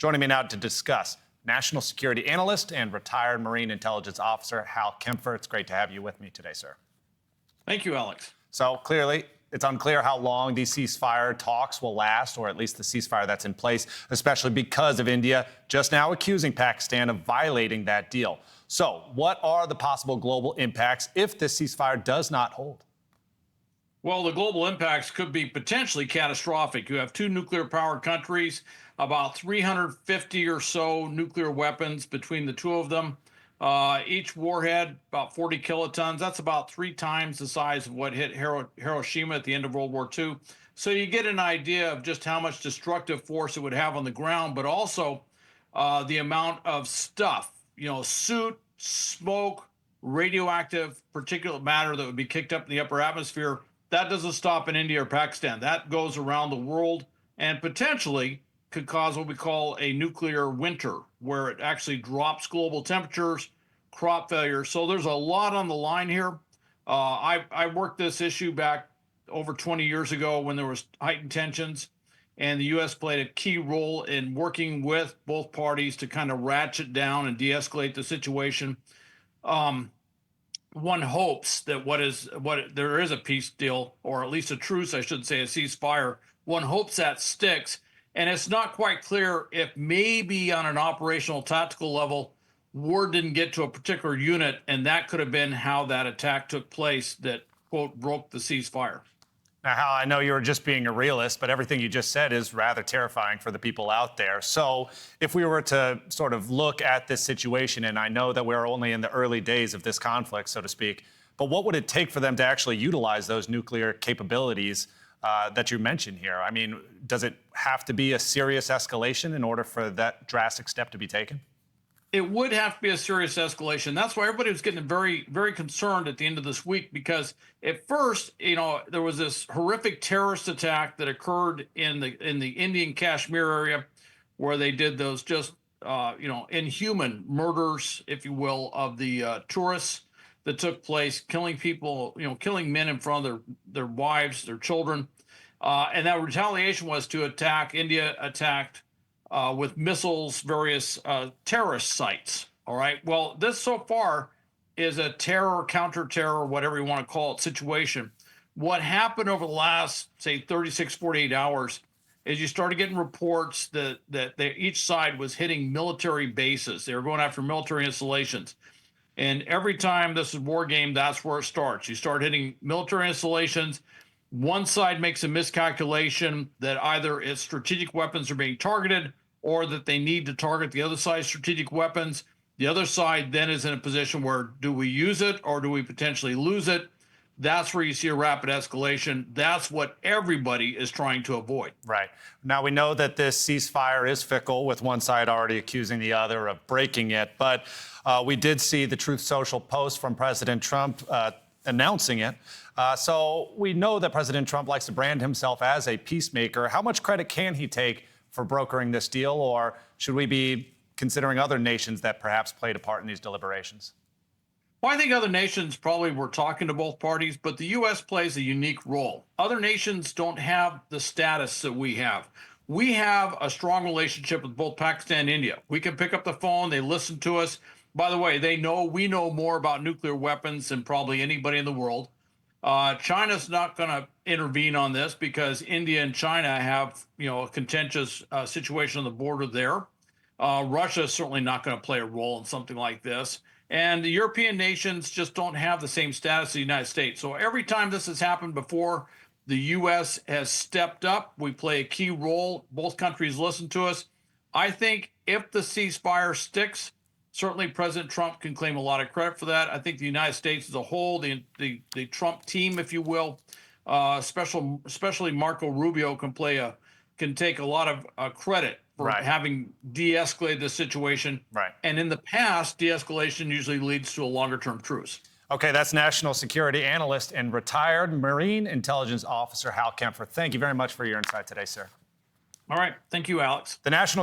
Joining me now to discuss, national security analyst and retired Marine intelligence officer Hal Kempfer. It's great to have you with me today, sir. Thank you, Alex. So clearly, it's unclear how long these ceasefire talks will last, or at least the ceasefire that's in place, especially because of India just now accusing Pakistan of violating that deal. So what are the possible global impacts if this ceasefire does not hold? Well, the global impacts could be potentially catastrophic. You have two nuclear-powered countries, about 350 or so nuclear weapons between the two of them. Each warhead, about 40 kilotons. That's about 3 times the size of what hit Hiroshima at the end of World War II. So you get an idea of just how much destructive force it would have on the ground, but also the amount of stuff, soot, smoke, radioactive particulate matter that would be kicked up in the upper atmosphere. That doesn't stop in India or Pakistan. That goes around the world and potentially could cause what we call a nuclear winter, where it actually drops global temperatures, crop failure. So there's a lot on the line here. I worked this issue back over 20 years ago when there was heightened tensions, and the U.S. played a key role in working with both parties to kind of ratchet down and de-escalate the situation. One hopes that there is a peace deal, or at least a truce, I should say, a ceasefire. One hopes that sticks, and it's not quite clear if maybe on an operational tactical level, word didn't get to a particular unit, and that could have been how that attack took place that, quote, broke the ceasefire. Now, Hal, I know you were just being a realist, but everything you just said is rather terrifying for the people out there. So if we were to sort of look at this situation, and I know that we're only in the early days of this conflict, so to speak, but what would it take for them to actually utilize those nuclear capabilities that you mentioned here? I mean, does it have to be a serious escalation in order for that drastic step to be taken? It would have to be a serious escalation. That's why everybody was getting very, very concerned at the end of this week, because at first, there was this horrific terrorist attack that occurred in the Indian Kashmir area, where they did those just inhuman murders, if you will, of the tourists that took place, killing people, killing men in front of their wives, their children, and that retaliation was to attack. India attacked with missiles, various terrorist sites. All right. Well, this so far is a terror, counter-terror, whatever you want to call it, situation. What happened over the last, say, 36, 48 hours is you started getting reports that each side was hitting military bases. They were going after military installations. And every time this is war game, that's where it starts. You start hitting military installations. One side makes a miscalculation that either its strategic weapons are being targeted, or that they need to target the other side's strategic weapons. The other side then is in a position where, do we use it or do we potentially lose it? That's where you see a rapid escalation. That's what everybody is trying to avoid. Right. Now, we know that this ceasefire is fickle, with one side already accusing the other of breaking it. But we did see the Truth Social post from President Trump announcing it. So we know that President Trump likes to brand himself as a peacemaker. How much credit can he take for brokering this deal, or should we be considering other nations that perhaps played a part in these deliberations? Well, I think other nations probably were talking to both parties, but the U.S. plays a unique role. Other nations don't have the status that we have. We have a strong relationship with both Pakistan and India. We can pick up the phone, they listen to us. By the way, we know more about nuclear weapons than probably anybody in the world. China's not going to intervene on this because India and China have, a contentious situation on the border there. Russia is certainly not going to play a role in something like this. And the European nations just don't have the same status as the United States. So every time this has happened before, the U.S. has stepped up. We play a key role. Both countries listen to us. I think if the ceasefire sticks, certainly President Trump can claim a lot of credit for that. I think the United States as a whole, the Trump team, if you will, especially Marco Rubio, can take a lot of credit for having de-escalated the situation. Right. And in the past, de-escalation usually leads to a longer-term truce. Okay, that's national security analyst and retired Marine intelligence officer Hal Kempfer. Thank you very much for your insight today, sir. All right. Thank you, Alex. The National